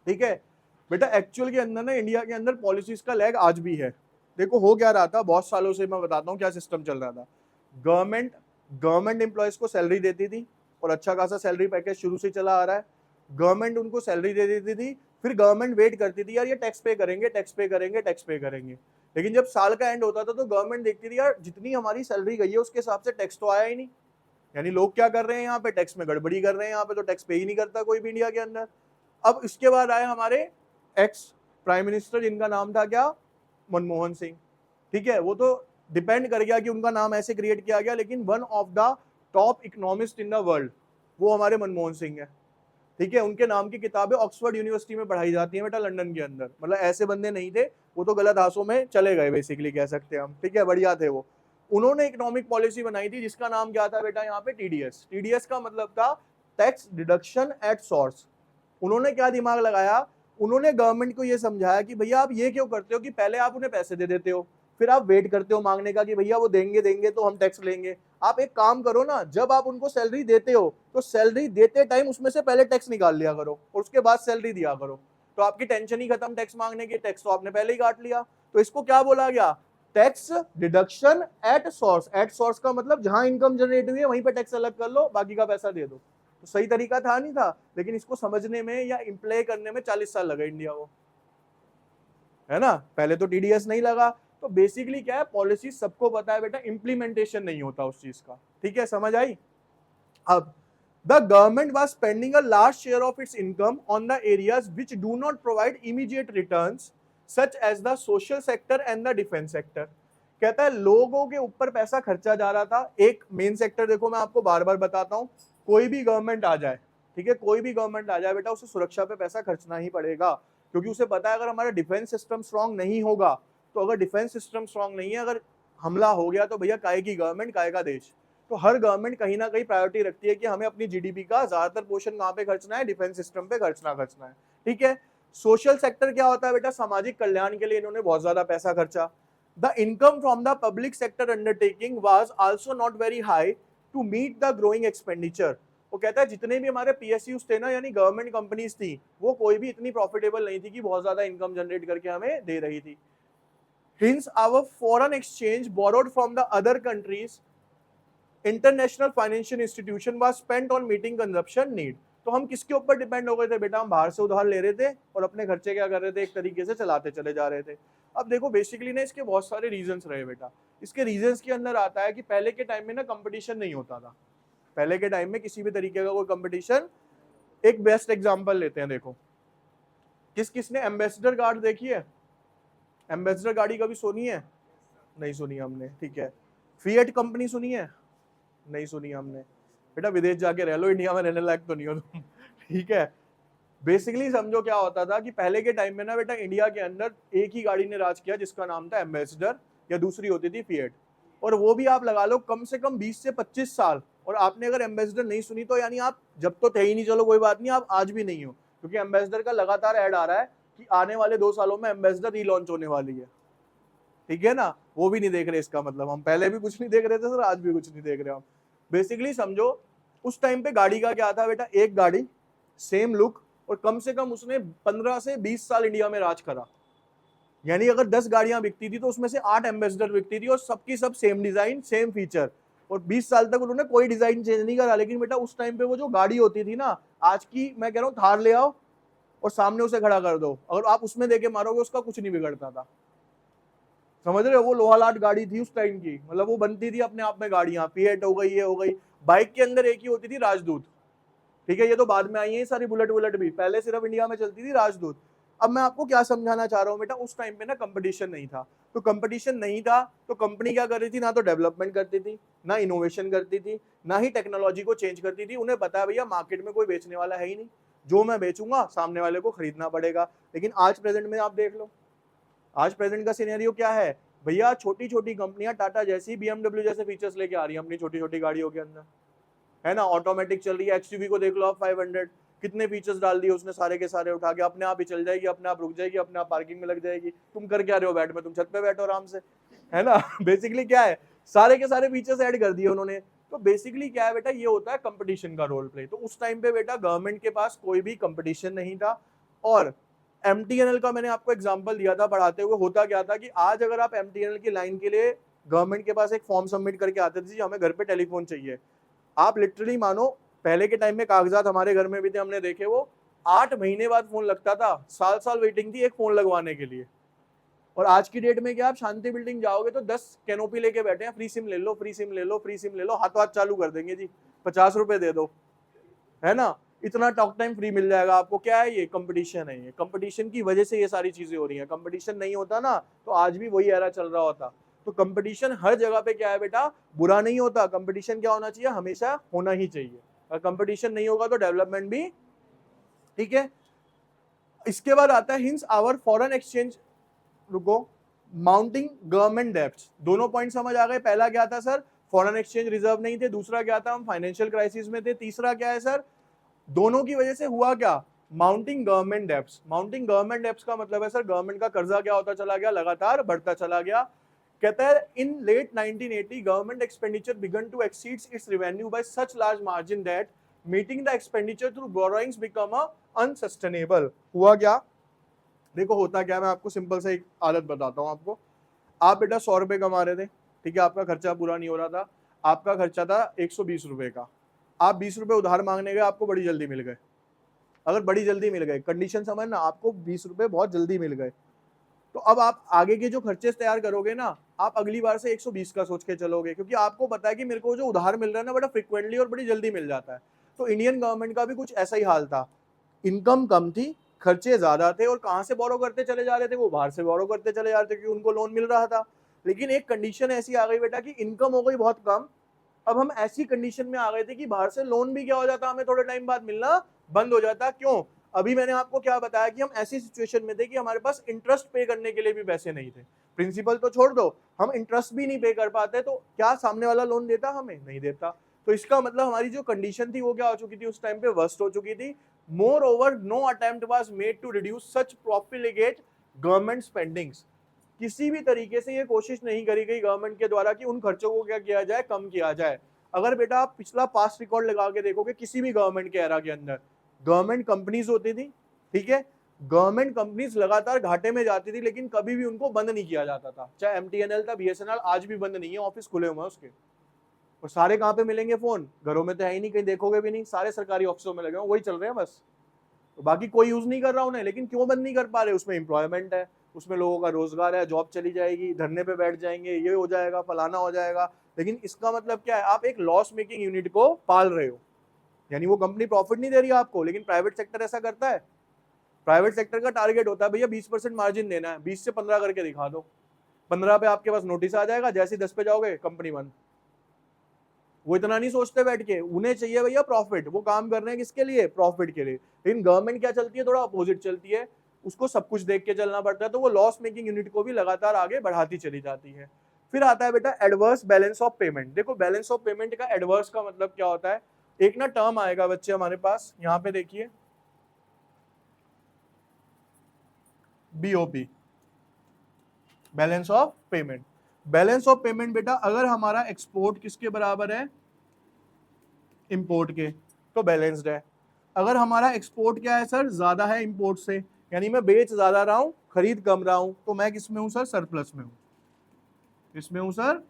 S1: ठीक है। बेटा एक्चुअल के अंदर ना इंडिया के अंदर पॉलिसीज का लैग आज भी है। देखो हो क्या रहा था, बहुत सालों से मैं बताता हूँ क्या सिस्टम चल रहा था। गवर्नमेंट गवर्नमेंट एम्प्लॉयज को सैलरी देती थी, और अच्छा खासा सैलरी पैकेज शुरू से चला आ रहा है, गवर्नमेंट उनको सैलरी दे देती थी, फिर गवर्नमेंट वेट करती थी यार ये टैक्स पे करेंगे, टैक्स पे करेंगे, टैक्स पे करेंगे। लेकिन जब साल का एंड होता था तो गवर्नमेंट देखती थी यार जितनी हमारी सैलरी गई है उसके हिसाब से टैक्स तो आया ही नहीं, यानी लोग क्या कर रहे हैं यहाँ पे, टैक्स में गड़बड़ी कर रहे हैं, यहाँ पे तो टैक्स पे ही नहीं करता कोई भी इंडिया के अंदर। अब इसके बाद आए हमारे एक्स प्राइम मिनिस्टर, जिनका नाम था क्या, मनमोहन सिंह, ठीक है। वो तो डिपेंड कर गया कि उनका नाम ऐसे क्रिएट किया गया, लेकिन one of the top economist in the world वो हमारे मनमोहन सिंह है, ठीक है। उनके नाम की किताबें ऑक्सफोर्ड यूनिवर्सिटी में पढ़ाई जाती है बेटा, लंदन के अंदर। मतलब ऐसे बंदे नहीं थे, वो तो गलत हाथों में चले गए बेसिकली कह सकते हैं हम, ठीक है, बढ़िया थे वो। उन्होंने इकोनॉमिक पॉलिसी बनाई थी जिसका नाम क्या था बेटा यहाँ पे, टीडीएस। टीडीएस का मतलब था टैक्स डिडक्शन एट सोर्स, उन्होंने क्या दिमाग लगाया, उन्होंने गवर्नमेंट को ये समझाया कि भैया आप ये क्यों करते हो कि पहले आप उन्हें पैसे दे देते हो, फिर आप वेट करते हो मांगने का कि भैया वो देंगे देंगे तो हम टैक्स लेंगे। आप एक काम करो ना, जब आप उनको सैलरी देते हो तो सैलरी देते टाइम उसमें से पहले टैक्स निकाल लिया करो और उसके बाद सैलरी दिया करो, तो आपकी टेंशन ही खत्म टैक्स मांगने की, टैक्स तो आपने पहले ही काट लिया। तो इसको क्या बोला गया, tax deduction at source. At source का मतलब जहां इनकम जनरेट हुई है वहीं पे टैक्स अलग कर लो, बाकी का पैसा दे दो। तो सही तरीका था नहीं था, लेकिन इसको समझने में या इंप्लाई करने में 40 साल लगा इंडिया को, है ना। पहले तो टीडीएस नहीं लगा। तो बेसिकली क्या है, पॉलिसी सबको पता है बेटा, इंप्लीमेंटेशन नहीं होता उस चीज का। ठीक है, समझ आई। अब the government was spending a large share of its income on the areas which do not provide immediate returns such as the social sector and the defense sector। कहता है लोगों के ऊपर पैसा खर्चा जा रहा था। एक मेन सेक्टर देखो, मैं आपको बार बार बताता हूं, कोई भी गवर्नमेंट आ जाए, ठीक है, कोई भी गवर्नमेंट आ जाए बेटा, उसे सुरक्षा पे पैसा खर्चना ही पड़ेगा, क्योंकि उसे पता है अगर हमारा डिफेंस सिस्टम स्ट्रांग नहीं होगा, तो अगर डिफेंस सिस्टम स्ट्रांग नहीं है, अगर हमला हो गया तो भैया काय की गवर्नमेंट, काय का देश। तो हर गवर्नमेंट कहीं ना कहीं प्रायोरिटी रखती है कि हमें अपनी जीडीपी का ज्यादातर पोर्शन कहां पे खर्चना है, डिफेंस सिस्टम पे खर्चना है। ठीक है। सोशल सेक्टर क्या होता है बेटा, सामाजिक कल्याण के लिए इन्होंने बहुत ज्यादा पैसा खर्चा। The income from the public sector undertaking was also not very high to meet the growing expenditure. वो कहता है जितने भी हमारे पीएसयूज थे ना, यानी गवर्नमेंट कंपनीज थी, वो कोई भी इतनी प्रॉफिटेबल नहीं थी कि बहुत ज्यादा इनकम जनरेट करके हमें दे रही थी। Hence, our foreign exchange borrowed from the other countries international financial institution was spent on meeting consumption need. तो हम किसके ऊपर डिपेंड हो गए थे बेटा, हम बाहर से उधार ले रहे थे और अपने खर्चे क्या कर रहे थे, एक तरीके से चलाते चले जा रहे थे। अब देखो बेसिकली ना इसके बहुत सारे रीजंस रहे बेटा। इसके रीजंस के अंदर आता है कि पहले के टाइम में ना कंपटीशन नहीं होता था। पहले के टाइम में किसी भी तरीके का कोई कंपटीशन, एक बेस्ट एग्जांपल लेते हैं, देखो किस किसने एम्बेसडर गार्ड देखी है, एम्बेसडर गाड़ी कभी सुनी है, नहीं सुनी हमने, ठीक है। फिएट कंपनी सुनी है, नहीं सुनी हमने। बेटा विदेश जाके रह लो, इंडिया में रहने लायक तो नहीं हो तुम। ठीक है। बेसिकली समझो क्या होता था कि पहले के टाइम में ना बेटा इंडिया के अंदर एक ही गाड़ी ने राज किया जिसका नाम था एम्बेसडर, या दूसरी होती थी फिएट, और वो भी आप लगा लो कम से कम 20 से 25 साल। और आपने अगर एम्बेसडर नहीं सुनी तो यानी आप जब तो थे ही नहीं, चलो कोई बात नहीं, आप आज भी नहीं हो, क्योंकि एम्बेसडर का लगातार ऐड आ रहा है कि आने वाले 2 सालों में एम्बेसडर रीलॉन्च होने वाली है। ठीक है ना, वो भी नहीं देख रहे, इसका मतलब हम पहले भी कुछ नहीं देख रहे थे सर, आज भी कुछ नहीं देख रहे हम। बेसिकली समझो उस टाइम पे गाड़ी का क्या था बेटा, एक गाड़ी, सेम लुक, और कम से कम उसने 15 से 20 साल इंडिया में राज करा। यानी अगर 10 गाड़ियां बिकती थी तो उसमें से 8 एम्बेसडर बिकती थी, और सबकी सब सेम डिजाइन सेम फीचर, और 20 साल तक उन्होंने कोई डिजाइन चेंज नहीं करा। लेकिन बेटा उस टाइम पे वो जो गाड़ी होती थी ना, आज की मैं कह रहा हूँ थार ले आओ और सामने उसे खड़ा कर दो, अगर आप उसमें देके मारोगे उसका कुछ नहीं बिगड़ता था। समझ रहे हो, वो लोहा लाट गाड़ी थी उस टाइम की, मतलब वो बनती थी अपने आप में गाड़ियां, फिएट हो गई, ये हो गई। बाइक के अंदर एक ही होती थी राजदूत, ठीक है, ये तो बाद में आई है सारी बुलेट बुलेट भी, पहले सिर्फ इंडिया में चलती थी राजदूत। अब मैं आपको क्या समझाना चाह रहा हूँ बेटा, उस टाइम पे ना कंपटीशन नहीं था, तो कंपटीशन नहीं था तो कंपनी क्या कर रही थी, ना तो डेवलपमेंट करती थी, ना इनोवेशन करती थी, ना ही टेक्नोलॉजी को चेंज करती थी। उन्हें पता है भैया मार्केट में कोई बेचने वाला है ही नहीं, जो मैं बेचूंगा सामने वाले को खरीदना पड़ेगा। लेकिन आज प्रेजेंट में आप देख लो, आज प्रेजेंट का सिनेरियो क्या है भैया, छोटी छोटी कंपनियां टाटा जैसी, बीएमडब्ल्यू जैसे फीचर्स लेके आ रही है अपनी छोटी छोटी गाड़ियों के अंदर, है ना। ऑटोमेटिक चल रही है, एक्सयूवी को देख लो आप, 500 कितने फीचर्स डाल दिए उसने, सारे के सारे उठा के, अपने आप ही चल जाएगी, अपने आप रुक जाएगी, अपने आप पार्किंग में लग जाएगी। तुम कर क्या रहे हो बैठ में, तुम छत पे बैठो आराम से, है ना। बेसिकली क्या है, सारे के सारे फीचर्स ऐड कर दिए उन्होंने। तो बेसिकली क्या है बेटा, ये होता है कंपटीशन का रोल प्ले। तो उस टाइम पे बेटा गवर्नमेंट के पास कोई भी कंपटीशन नहीं था। और एमटीएनएल का मैंने आपको एग्जांपल दिया था पढ़ाते हुए, होता क्या था कि आज अगर आप एमटीएनएल की लाइन के लिए गवर्नमेंट के पास एक फॉर्म सबमिट करके आते थे, हमें घर पे टेलीफोन चाहिए, आप लिटरली मानो पहले के टाइम में कागजात हमारे घर में भी थे, हमने देखे, वो 8 महीने बाद फोन लगता था, साल साल वेटिंग थी एक फोन लगवाने के लिए। और आज की डेट में क्या, आप शांति बिल्डिंग जाओगे तो 10 कैनोपी लेके बैठे हैं, फ्री सिम ले लो, फ्री सिम ले लो, फ्री सिम ले लो, हाथों हाथ चालू कर देंगे जी, 50 रुपए दे दो, है ना, इतना टॉक टाइम फ्री मिल जाएगा आपको। क्या है ये, कंपटीशन है, ये कंपटीशन की वजह से ये सारी चीजें हो रही हैं। कंपटीशन नहीं होता ना तो आज भी वही एरा चल रहा होता। तो कंपटीशन हर जगह पे क्या है बेटा, बुरा नहीं होता। कंपटीशन क्या होना चाहिए, हमेशा होना ही चाहिए। अगर कंपटीशन नहीं होगा तो डेवलपमेंट भी, ठीक है। इसके बाद आता है हिंस आवर फॉरेन एक्सचेंज, रुको, माउंटिंग गवर्नमेंट डेब्ट्स। दोनों पॉइंट समझ आ गए। पहला क्या था सर, फॉरेन एक्सचेंज रिजर्व नहीं थे। दूसरा क्या था, हम फाइनेंशियल क्राइसिस में थे। तीसरा क्या है सर, दोनों की वजह से हुआ क्या, mounting government debts. Mounting government debts का मतलब है सर गवर्नमेंट का कर्जा क्या होता चला गया, लगातार बढ़ता चला गया। कहता है in late 1980 government expenditure began to exceed its revenue by such large margin that meeting the expenditure through borrowings become unsustainable. हुआ क्या, देखो होता क्या, मैं आपको सिंपल से एक आदत बताता हूँ आपको। आप बेटा 100 रुपए कमा रहे थे, ठीक है, आपका खर्चा पूरा नहीं हो रहा था, आपका खर्चा था 120 रुपए का, आप 20 रुपए उधार मांगने गए, आपको बड़ी जल्दी मिल गए। अगर बड़ी जल्दी मिल गए, कंडीशन समझना, आपको 20 रुपए बहुत जल्दी मिल गए, तो अब आप आगे के जो खर्चे तैयार करोगे ना, आप अगली बार से 120 का सोच के चलोगे, क्योंकि आपको पता है कि मेरे को जो उधार मिल रहा है ना बड़ा फ्रिक्वेंटली और बड़ी जल्दी मिल जाता है। तो इंडियन गवर्नमेंट का भी कुछ ऐसा ही हाल था, इनकम कम थी, खर्चे ज्यादा थे, और कहां से बोरो करते चले जा रहे थे, वो बाहर से बोरो करते चले जा रहे थे क्योंकि उनको लोन मिल रहा था। लेकिन एक कंडीशन ऐसी आ गई बेटा कि इनकम हो गई बहुत कम, अब हम ऐसी कंडीशन में आ गए थे कि बाहर से लोन भी क्या हो जाता, हमें थोड़े टाइम बाद मिलना बंद हो जाता। क्यों, अभी मैंने आपको क्या बताया कि हम ऐसी सिचुएशन में थे कि हमारे पास इंटरेस्ट पे करने के लिए भी पैसे नहीं थे। प्रिंसिपल तो छोड़ दो, हम इंटरेस्ट भी नहीं पे कर पाते, तो क्या सामने वाला लोन देता, हमें नहीं देता। तो इसका मतलब हमारी जो कंडीशन थी वो क्या हो चुकी थी, उस टाइम पे वर्स्ट हो चुकी थी। Moreover no attempt was made to reduce such profligate government spendings. किसी भी तरीके से ये कोशिश नहीं करी गई गवर्नमेंट के द्वारा कि उन खर्चों को क्या किया जाए, कम किया जाए। अगर बेटा आप पिछला पास्ट रिकॉर्ड लगा के देखोगे किसी भी गवर्नमेंट के एरा के अंदर, गवर्नमेंट कंपनीज होती थी, ठीक है, गवर्नमेंट कंपनीज लगातार घाटे में जाती थी, लेकिन कभी भी उनको बंद नहीं किया जाता था। चाहे एमटीएनएल था, बीएसएनएल, आज भी बंद नहीं है, ऑफिस खुले हुए हैं उसके। और सारे कहाँ पे मिलेंगे फोन, घरों में तो है ही नहीं, कहीं देखोगे भी नहीं, सारे सरकारी ऑफिसों में लगे हुए, वही चल रहे हैं बस। तो बाकी कोई यूज नहीं कर रहा उन्हें, लेकिन क्यों बंद नहीं कर पा रहे, उसमें एम्प्लॉयमेंट है, उसमें लोगों का रोजगार है, जॉब चली जाएगी, धरने पे बैठ जाएंगे, ये हो जाएगा, फलाना हो जाएगा। लेकिन इसका मतलब क्या है, आप एक लॉस मेकिंग यूनिट को पाल रहे हो, यानी वो कंपनी प्रॉफिट नहीं दे रही है आपको। लेकिन प्राइवेट सेक्टर ऐसा करता है, प्राइवेट सेक्टर का टारगेट होता है भैया 20% मार्जिन देना है, 20 से 15 करके दिखा दो, 15 पे आपके पास नोटिस आ जाएगा, जैसे 10 पे जाओगे कंपनी बंद। वो इतना नहीं सोचते बैठ के, उन्हें चाहिए भैया प्रॉफिट, वो काम कर रहे हैं किसके लिए, प्रॉफिट के लिए। लेकिन गवर्नमेंट क्या चलती है, थोड़ा अपोजिट चलती है, उसको सब कुछ देख के चलना पड़ता है, तो वो लॉस मेकिंग यूनिट को भी लगातार आगे बढ़ाती चली जाती है। फिर आता है बेटा एडवर्स बैलेंस ऑफ पेमेंट। देखो बैलेंस ऑफ पेमेंट का एडवर्स का मतलब क्या होता है, एक ना टर्म आएगा बच्चे हमारे पास, यहाँ पे देखिए BOP, balance of payment. Balance of payment बेटा अगर हमारा एक्सपोर्ट किसके बराबर है, इंपोर्ट के, तो बैलेंस्ड है। अगर हमारा एक्सपोर्ट क्या है सर, ज्यादा है इंपोर्ट से, यानी मैं बेच ज्यादा रहा हूं, खरीद कम रहा हूं, तो मैं किस में हूं सर, सरप्लस में हूं, इसमें हूं सर।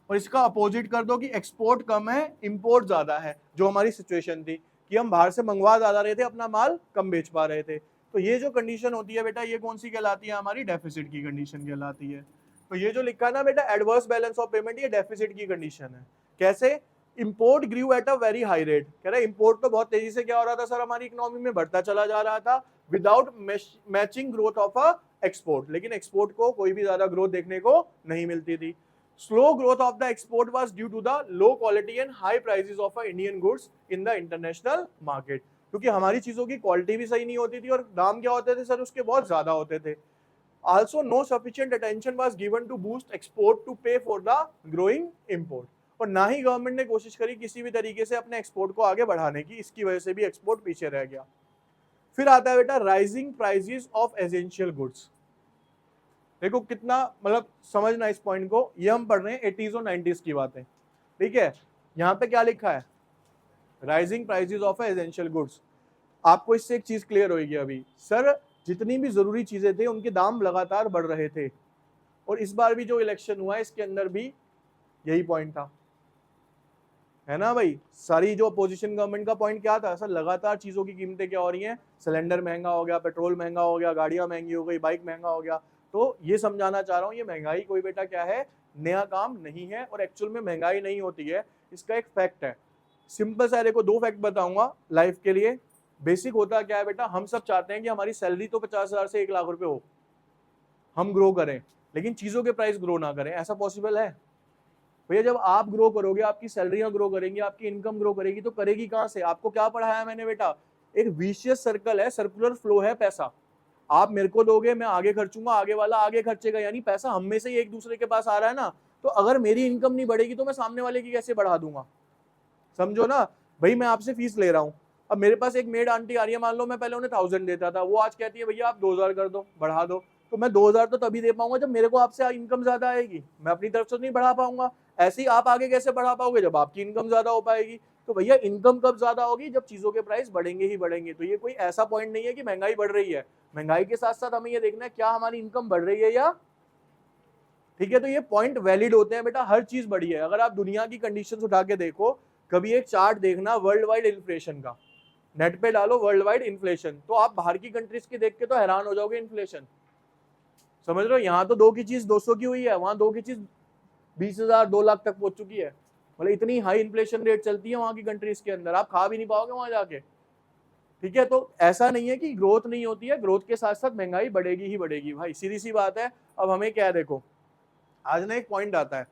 S1: और इसका अपोजिट कर दो कि एक्सपोर्ट कम है, इंपोर्ट ज्यादा है, जो हमारी सिचुएशन थी कि हम बाहर से मंगवा ज्यादा रहे थे, अपना माल कम बेच पा रहे थे। तो ये जो कंडीशन होती है बेटा, ये कौन सी कहलाती है, हमारी डेफिसिट की कंडीशन कहलाती है। तो ये जो लिखा है ना बेटा एडवर्स बैलेंस ऑफ पेमेंट, ये डेफिसिट की कंडीशन है। कैसे, import grew at a very high rate, कह रहे इंपोर्ट तो बहुत तेजी से क्या हो रहा था सर, हमारी इकोनॉमी में बढ़ता चला जा रहा था, without matching growth of a export. लेकिन एक्सपोर्ट को कोई भी ज्यादा ग्रोथ देखने को नहीं मिलती थी। Slow growth of the export was due to the low quality and high prices of Indian goods in the international market, क्योंकि हमारी चीजों की क्वालिटी भी सही नहीं होती थी और दाम क्या होते थे सर उसके, बहुत ज्यादा होते थे। Also no sufficient attention was given to boost export to pay for the growing import, और ना ही गवर्नमेंट ने कोशिश करी किसी भी तरीके से अपने एक्सपोर्ट को आगे बढ़ाने की, इसकी वजह से भी एक्सपोर्ट पीछे रह गया। फिर आता है बेटा rising prices of essential goods. देखो कितना मतलब समझना इस पॉइंट को, ये हम पढ़ रहे हैं 80s और 90s की बातें, ठीक है। यहाँ पे क्या लिखा है, rising prices of essential goods. आपको इससे एक चीज क्लियर होगी अभी, सर जितनी भी जरूरी चीजें थे उनके दाम लगातार बढ़ रहे थे, और इस बार भी जो इलेक्शन हुआ है इसके अंदर भी यही पॉइंट था, है ना भाई। सारी जो अपोजिशन गवर्नमेंट का पॉइंट क्या था सर, लगातार चीजों की कीमतें क्या हो रही हैं, सिलेंडर महंगा हो गया, पेट्रोल महंगा हो गया, गाड़ियां महंगी हो गई, बाइक महंगा हो गया। तो ये समझाना चाह रहा हूँ, ये महंगाई कोई बेटा क्या है, नया काम नहीं है, और एक्चुअल में महंगाई नहीं होती है, इसका एक फैक्ट है। सिंपल सा देखो, दो फैक्ट बताऊंगा लाइफ के लिए। बेसिक होता क्या है बेटा, हम सब चाहते हैं कि हमारी सैलरी तो 50,000 से 1 लाख रुपए हो, हम ग्रो करें, लेकिन चीजों के प्राइस ग्रो ना करें। ऐसा पॉसिबल है भैया? जब आप ग्रो करोगे, आपकी सैलरियां ग्रो करेंगी, आपकी इनकम ग्रो करेगी, तो करेगी कहां से? आपको क्या पढ़ाया मैंने बेटा, एक विशियस सर्कल है, सर्कुलर फ्लो है पैसा। आप मेरे को दोगे, मैं आगे खर्चूंगा, आगे वाला आगे खर्चेगा, यानी पैसा हम में से ही एक दूसरे के पास आ रहा है ना। तो अगर मेरी इनकम नहीं बढ़ेगी तो मैं सामने वाले की कैसे बढ़ा दूंगा, समझो ना। भाई मैं आपसे फीस ले रहा हूँ, अब मेरे पास एक मेड आंटी आ रही है, मान लो मैं पहले उन्हें 1000 देता था, वो आज कहती है भैया आप 2000 कर दो, बढ़ा दो। तो मैं 2000 तो तभी दे पाऊंगा जब मेरे को आपसे इनकम ज्यादा आएगी, मैं अपनी तरफ से नहीं बढ़ा पाऊंगा। ऐसे ही आप आगे कैसे बढ़ा पाओगे, जब आपकी इनकम ज्यादा हो पाएगी। तो भैया इनकम कब ज्यादा होगी, जब चीजों के प्राइस बढ़ेंगे ही बढ़ेंगे। तो ये कोई ऐसा पॉइंट नहीं है कि महंगाई बढ़ रही है, महंगाई के साथ साथ हमें ये देखना है क्या हमारी इनकम बढ़ रही है या, ठीक है। तो ये पॉइंट वैलिड होते हैं बेटा, हर चीज बढ़ी है। अगर आप दुनिया की कंडीशंस उठा के देखो, कभी एक चार्ट देखना वर्ल्ड वाइड इन्फ्लेशन का, नेट पे डालो वर्ल्ड वाइड इन्फ्लेशन, तो आप बाहर की कंट्रीज के देख के तो हैरान हो जाओगे। इन्फ्लेशन समझ रहे हो, यहाँ तो 2 की चीज 200 की हुई है, वहां 2 की चीज 20,000 2 लाख तक पहुंच चुकी है। मतलब इतनी हाई इन्फ्लेशन रेट चलती है वहां की कंट्रीज के अंदर, आप खा भी नहीं पाओगे वहां जाके। ठीक है, तो ऐसा नहीं है कि ग्रोथ नहीं होती है, ग्रोथ के साथ साथ महंगाई बढ़ेगी ही बढ़ेगी भाई, सीधी सी बात है। अब हमें क्या है, देखो आज ना एक पॉइंट आता है,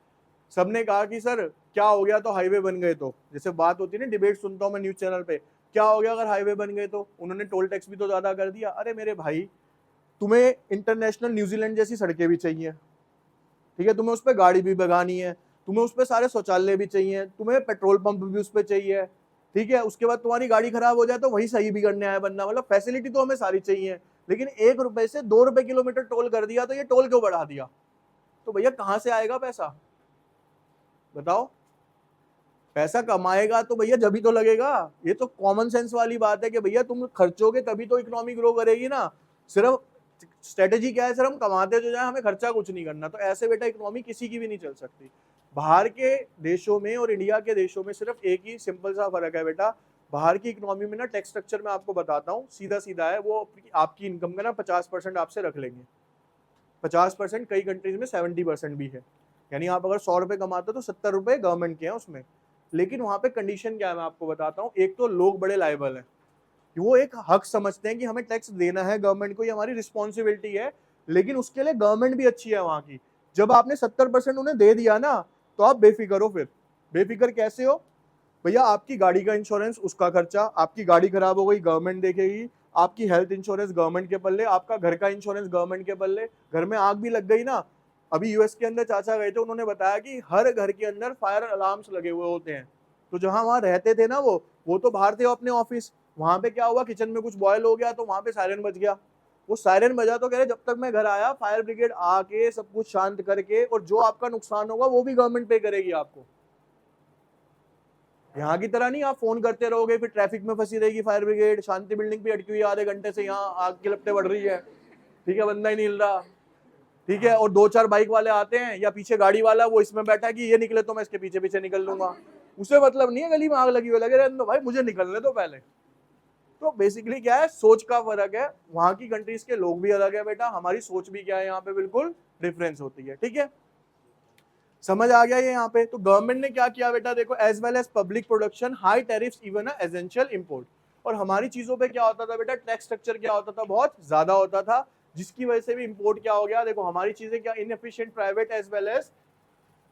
S1: सबने कहा कि सर क्या हो गया तो हाईवे बन गए, तो जैसे बात होती है ना, डिबेट सुनता हूं मैं न्यूज चैनल पे, क्या हो गया अगर हाईवे बन गए तो उन्होंने टोल टैक्स भी तो ज्यादा कर दिया। अरे मेरे भाई, तुम्हें इंटरनेशनल न्यूजीलैंड जैसी सड़कें भी चाहिए, ठीक है, तुम्हें उस पर गाड़ी भी भगानी है, तुम्हें उस पर सारे शौचालय भी चाहिए, तुम्हें पेट्रोल पंप भी उस पर चाहिए, ठीक है। उसके बाद तुम्हारी गाड़ी खराब हो जाए तो वही सही भी करने आया बंदा, मतलब फैसिलिटी तो हमें सारी चाहिए। लेकिन 1 रुपए से 2 रुपए किलोमीटर टोल कर दिया, तो ये टोल क्यों बढ़ा दिया? तो भैया कहां से आएगा पैसा, बताओ? पैसा कमाएगा तो भैया जब ही तो लगेगा। ये तो कॉमन सेंस वाली बात है कि भैया तुम खर्चोगे तभी तो इकोनॉमी ग्रो करेगी ना। सिर्फ स्ट्रेटेजी क्या है, सिर्फ हम कमाते तो जाए, हमें खर्चा कुछ नहीं करना, तो ऐसे बेटा इकोनॉमी किसी की भी नहीं चल सकती। बाहर के देशों में और इंडिया के देशों में सिर्फ एक ही सिंपल सा फर्क है बेटा, बाहर की इकोनॉमी में ना टैक्स स्ट्रक्चर में आपको बताता हूँ, सीधा सीधा है, वो आपकी इनकम का ना 50% आपसे रख लेंगे। 50%, कई कंट्रीज में 70% भी है। यानी आप अगर 100 रुपए कमाते हो तो 70 रुपए गवर्नमेंट के हैं उसमें। लेकिन वहां पे कंडीशन क्या है, मैं आपको बताता हूँ। एक तो लोग बड़े लायबल हैं, वो एक हक समझते हैं कि हमें टैक्स देना है गवर्नमेंट को, ये हमारी रिस्पॉन्सिबिलिटी है। लेकिन उसके लिए गवर्नमेंट भी अच्छी है वहां की। जब आपने 70% उन्हें दे दिया ना, तो आप बेफिक्र हो। फिर बेफिक्र कैसे हो भैया, आपकी गाड़ी का इंश्योरेंस उसका खर्चा, आपकी गाड़ी खराब हो गई गवर्नमेंट देखेगी, आपकी हेल्थ इंश्योरेंस गवर्नमेंट के पल्ले, आपका घर का इंश्योरेंस गवर्नमेंट के पल्ले, घर में आग भी लग गई ना। अभी यूएस के अंदर चाचा गए थे, उन्होंने बताया कि हर घर के अंदर फायर अलार्म्स लगे हुए होते हैं। तो जहां वहां रहते थे ना वो तो बाहर थे अपने ऑफिस, वहां पे क्या हुआ, किचन में कुछ बॉयल हो गया तो वहां पे सायरन बज गया। वो सायरन बजा तो कह रहे जब तक मैं घर आया फायर ब्रिगेड आके सब कुछ शांत करके, और जो आपका नुकसान होगा वो भी गवर्नमेंट पे करेगी आपको। यहाँ की तरह नहीं आप फोन करते रहोगे फिर ट्रैफिक में फंसी रहेगी फायर ब्रिगेड, शांति बिल्डिंग पे अटकी हुई आधे घंटे से, यहाँ आग की लपटें बढ़ रही है, ठीक है, बंदा ही नहीं हिल रहा, ठीक है। और 2-4 बाइक वाले आते हैं या पीछे गाड़ी वाला, वो इसमें बैठा है कि ये निकले तो मैं इसके पीछे पीछे निकल लूंगा, उसे मतलब नहीं है गली में आग लगी हुई, लगे रहने दो भाई, मुझे निकलने दो पहले। तो बेसिकली क्या है, सोच का फर्क है। वहां की कंट्रीज के लोग भी अलग है बेटा, हमारी सोच भी क्या है यहाँ पे बिल्कुल डिफरेंस होती है, ठीक है। समझ आ गया ये यहाँ पे? तो गवर्नमेंट ने क्या किया बेटा, देखो, as well as public production, high tariffs, even essential import. और हमारी चीजों पे क्या होता था बेटा, टैक्स स्ट्रक्चर क्या होता था, बहुत ज्यादा होता था, जिसकी वजह से भी इंपोर्ट क्या हो गया, देखो हमारी चीजें क्या, inefficient private as well as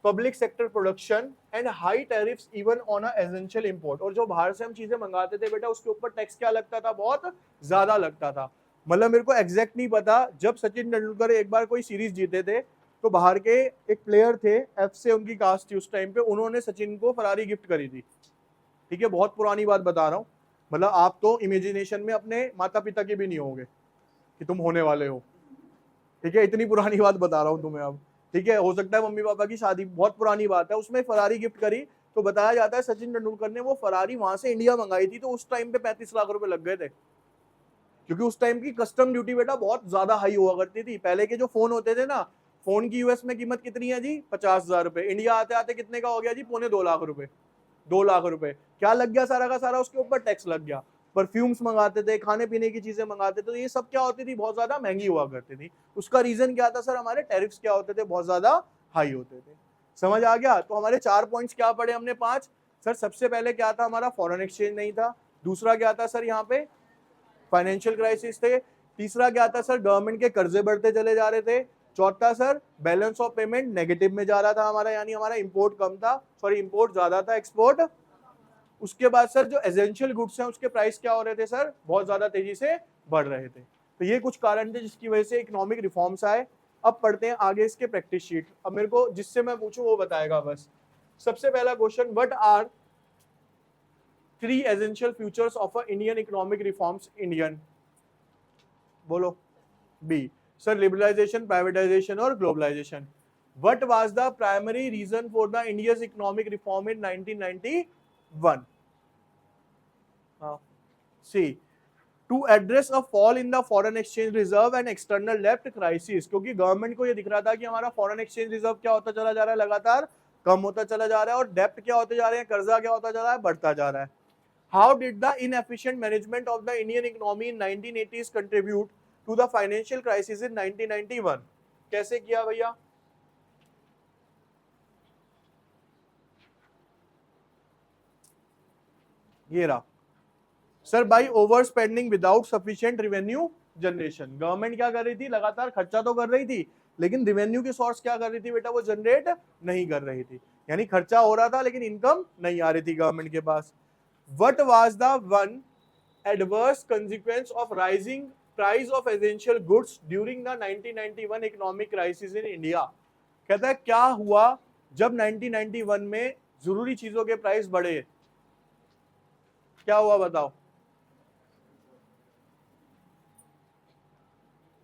S1: public sector production and high tariffs even on essential import. और जो बाहर से हम चीजें मंगाते थे बेटा, उसके ऊपर टैक्स क्या लगता था, बहुत ज्यादा लगता था। मतलब मेरे को एग्जैक्ट नहीं पता, जब सचिन तेंदुलकर एक बार कोई सीरीज जीते थे, तो बाहर के एक प्लेयर थे, एफ से उनकी कास्ट थी उस टाइम पे, उन्होंने सचिन को फरारी गिफ्ट करी थी, ठीक है, बहुत पुरानी बात बता रहा हूँ। मतलब आप तो इमेजिनेशन में अपने माता पिता के भी नहीं होंगे कि तुम होने वाले हो, ठीक है, इतनी पुरानी बात बता रहा हूँ तुम्हें अब, ठीक है। हो सकता है मम्मी पापा की शादी, बहुत पुरानी बात है, उसमें फरारी गिफ्ट करी। तो बताया जाता है सचिन तेंदुलकर ने वो फरारी वहां से इंडिया मंगाई थी, तो उस टाइम पे 35 लाख रुपए लग गए थे, क्योंकि उस टाइम की कस्टम ड्यूटी बेटा बहुत ज्यादा हाई हुआ करती थी। पहले के जो फोन होते थे ना, फोन की यूएस में कीमत कितनी है जी, 50,000 रुपए, इंडिया आते आते कितने का हो गया जी, 2.25 लाख रुपए। 2 लाख रुपए क्या लग गया, सारा का सारा उसके ऊपर टैक्स लग गया। परफ्यूम्स मंगाते थे, खाने पीने की चीजें मंगाते थे, तो ये सब क्या होती थी, बहुत ज्यादा महंगी हुआ करती थी। उसका रीजन क्या था सर, हमारे टैरिफ्स क्या होते थे, बहुत ज्यादा हाई होते थे। समझ आ गया? तो हमारे 4 पॉइंट्स क्या पढ़े हमने, 5। सर सबसे पहले क्या था, हमारा फॉरेन एक्सचेंज नहीं था। दूसरा क्या था सर, यहाँ पे फाइनेंशियल क्राइसिस थे। तीसरा क्या था सर, गवर्नमेंट के कर्जे बढ़ते चले जा रहे थे। चौथा sir, balance of payment negative में जा रहा था हमारा, यानी हमारा इंपोर्ट कम था, सॉरी इंपोर्ट ज्यादा था, एक्सपोर्ट। उसके बाद सर जो एसेंशियल गुड्स हैं उसके प्राइस क्या हो रहे थे सर, बहुत ज्यादा तेजी से बढ़ रहे थे। तो ये कुछ कारण थे जिसकी वजह से इकोनॉमिक रिफॉर्म्स आए। अब पढ़ते हैं आगे इसके प्रैक्टिस शीट। अब मेरे को जिससे मैं पूछूं वो बताएगा बस। सबसे पहला question, what are 3 essential features of a Indian economic reforms Indian, बोलो। बी सर लिबरलाइजेशन, प्राइवेटाइजेशन और globalisation. What was the primary reason for the India's economic reform in 1991? C. To address a fall in the foreign exchange reserve and external debt crisis, क्योंकि गवर्नमेंट को ये दिख रहा था कि हमारा फॉरेन एक्सचेंज रिजर्व क्या होता चला जा रहा है, लगातार कम होता चला जा रहा है, और डेप्ट क्या होते जा रहे हैं, कर्जा क्या होता जा रहा है, बढ़ता जा रहा है। How did the inefficient management of the Indian economy in 1980s contribute to the financial crisis in 1991? कैसे किया भैया? ये रहा sir, by over spending without sufficient revenue generation. Government क्या कर रही थी, लगातार खर्चा तो कर रही थी, लेकिन रेवेन्यू की सोर्स क्या कर रही थी बेटा, वो जनरेट नहीं कर रही थी। यानी खर्चा हो रहा था लेकिन इनकम नहीं आ रही थी गवर्नमेंट के पास। What was the one adverse consequence of rising price of essential goods during the 1991 economic crisis in India? कहता है क्या हुआ जब 1991 में जरूरी चीजों के प्राइस बढ़े, क्या हुआ बताओ?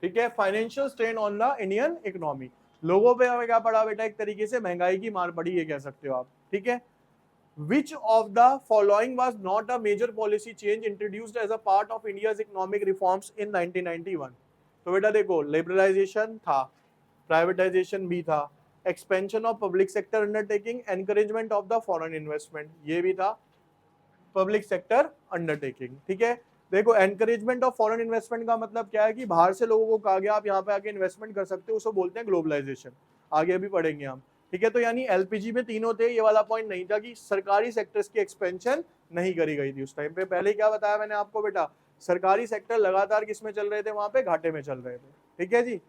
S1: ठीक है, financial strain on the Indian economy. लोगों पे हमें क्या पड़ा बेटा, एक तरीके से महंगाई की मार पड़ी, ये कह सकते हो आप। ठीक है, which of the following was not a major policy change introduced as a part of India's economic reforms in 1991? तो बेटा देखो, लिबरलाइजेशन था, प्राइवेटाइजेशन भी था, expansion of public sector undertaking, encouragement of the foreign investment, ये भी था पब्लिक सेक्टर अंडरटेकिंग। ठीक है, देखो एनकरेजमेंट ऑफ फॉरेन इन्वेस्टमेंट का मतलब क्या है कि बाहर से लोगों को कहा गया आप यहाँ पे आके इन्वेस्टमेंट कर सकते हो, उसको बोलते हैं ग्लोबलाइजेशन, आगे अभी पढ़ेंगे हम। ठीक है, तो यानी एलपीजी में तीनों थे, ये वाला पॉइंट नहीं था कि सरकारी सेक्टर्स की एक्सपेंशन नहीं करी गई थी उस टाइम पे। पहले क्या बताया मैंने आपको बेटा, सरकारी सेक्टर लगातार किस में चल रहे थे, वहां पे घाटे में चल रहे थे। ठीक है जी,